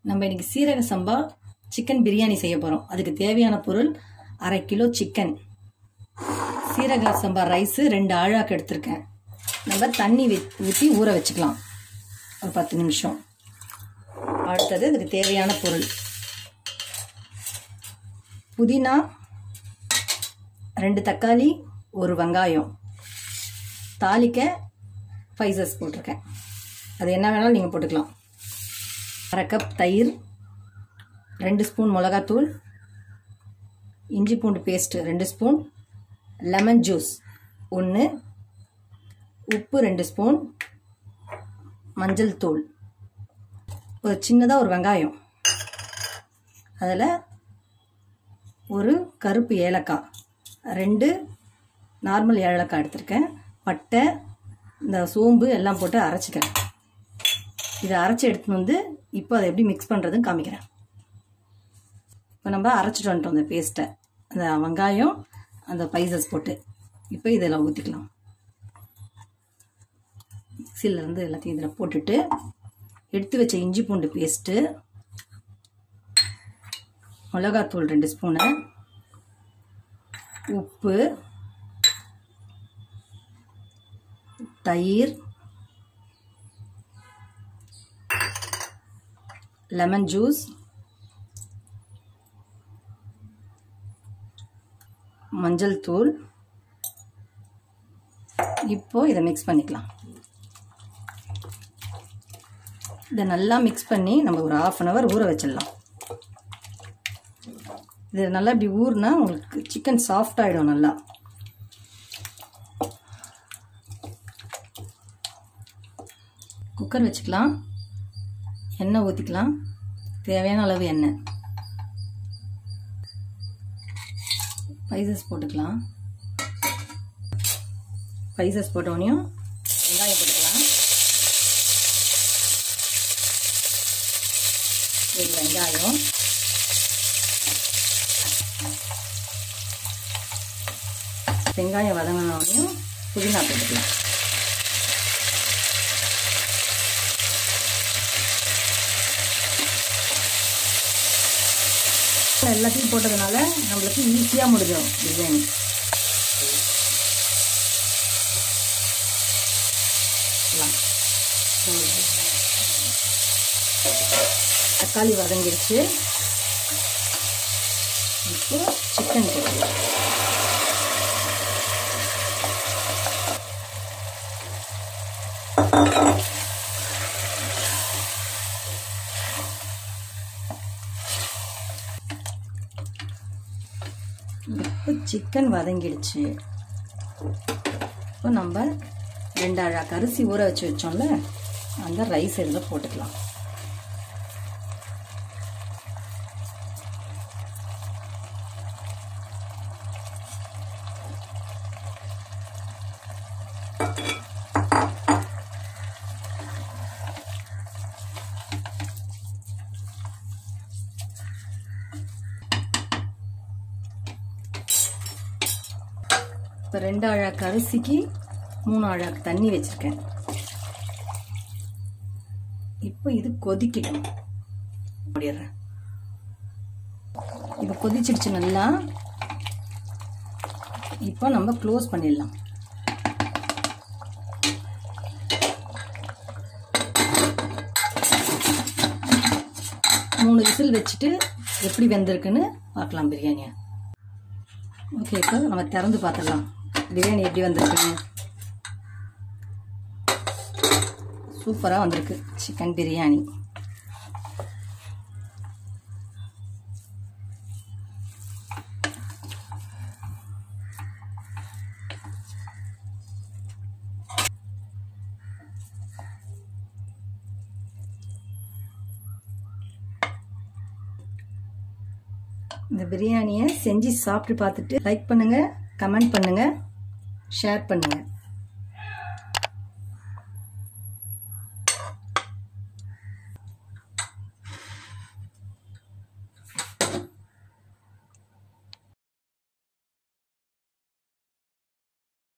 நம்ம இன்னைக்கு சீரக சம்பா சிக்கன் பிரியாணி செய்ய போகிறோம். அதுக்கு தேவையான பொருள் 1/2 கிலோ சிக்கன், சீரக சம்பா ரைஸு 2 ஆழாக்கு எடுத்திருக்கேன். நம்ம தண்ணி ஊற்றி ஊற வச்சுக்கலாம் ஒரு 10 நிமிஷம். அடுத்தது அதுக்கு தேவையான பொருள் புதினா, 2 தக்காளி, 1 வெங்காயம், தாளிக்க ஸ்பைசஸ் போட்டிருக்கேன். அது என்ன வேணாலும் நீங்கள் போட்டுக்கலாம். 1/2 கப் தயிர், 2 ஸ்பூன் மிளகாத்தூள், இஞ்சி பூண்டு பேஸ்ட்டு 2 ஸ்பூன், லெமன் ஜூஸ் 1, உப்பு 2 ஸ்பூன், மஞ்சள் தூள், ஒரு சின்னதாக ஒரு வெங்காயம், அதில் ஒரு கருப்பு ஏலக்காய், 2 நார்மல் ஏலக்காய் எடுத்திருக்கேன், பட்டை, இந்த சோம்பு எல்லாம் போட்டு அரைச்சிக்கிறேன். இதை அரைச்சி எடுத்துன்னு வந்து இப்போ அதை எப்படி மிக்ஸ் பண்ணுறதுன்னு காமிக்கிறேன். இப்போ நம்ம அரைச்சிட்டு வந்துட்டோம் அந்த பேஸ்ட்டை, அந்த வெங்காயம் அந்த ஸ்பைசஸ் போட்டு. இப்போ இதெல்லாம் ஊற்றிக்கலாம். மிக்சியிலேருந்து எல்லாத்தையும் இதில் போட்டுட்டு எடுத்து வச்ச இஞ்சி பூண்டு பேஸ்ட்டு, மிளகாத்தூள் 2 ஸ்பூனு, உப்பு, தயிர், லெமன் ஜூஸ், மஞ்சள் தூள். இப்போ இதை மிக்ஸ் பண்ணிக்கலாம். இதை நல்லா மிக்ஸ் பண்ணி நம்ம ஒரு 1/2 hour ஊற வச்சிடலாம். இது நல்லா இப்படி ஊறினா உங்களுக்கு சிக்கன் சாஃப்ட் ஆகிடும். நல்லா குக்கர் வச்சுக்கலாம். எண்ணெய் ஊற்றிக்கலாம், தேவையான அளவு எண்ணெய். ஸ்பைசஸ் போட்டுக்கலாம். ஸ்பைசஸ் போட்டோடனையும் வெங்காயம் போட்டுக்கலாம். ஒரு வெங்காயம், வெங்காயம் வதங்கினோடனையும் புதினா போட்டுக்கலாம். எல்லாத்தையும் போட்டதுனால நம்மளுக்கு ஈஸியாக முடிஞ்சிடும் பிரியாணி. தக்காளி வதங்கிடுச்சு. இப்போ சிக்கன் போட்டுக்கலாம். இப்போ சிக்கன் வதங்கிடுச்சு. இப்போ நம்ம 2 ஆழாக்கு அரிசி ஊற வச்சு வச்சோம்ல, அந்த ரைஸ் இதில் போட்டுக்கலாம். இப்போ 2 ஆழாக்கு அரிசிக்கு 3 ஆழாக்கு தண்ணி வச்சிருக்கேன். இப்போ இது கொதிக்கட்டும். முடியறேன். இப்போ கொதிச்சிடுச்சு நல்லா. இப்போ நம்ம க்ளோஸ் பண்ணிடலாம். மூணு விசில் வச்சுட்டு எப்படி வெந்திருக்குன்னு பார்க்கலாம் பிரியாணியை. ஓகே, இப்போ நம்ம திறந்து பார்த்துடலாம் பிரியாணி எப்படி வந்திருக்குன்னு. சூப்பராக வந்திருக்கு சிக்கன் பிரியாணி. இந்த பிரியாணியை செஞ்சு சாப்பிட்டு பார்த்துட்டு லைக் பண்ணுங்கள், கமெண்ட் பண்ணுங்கள், ஷேர் பண்ணுங்கள்.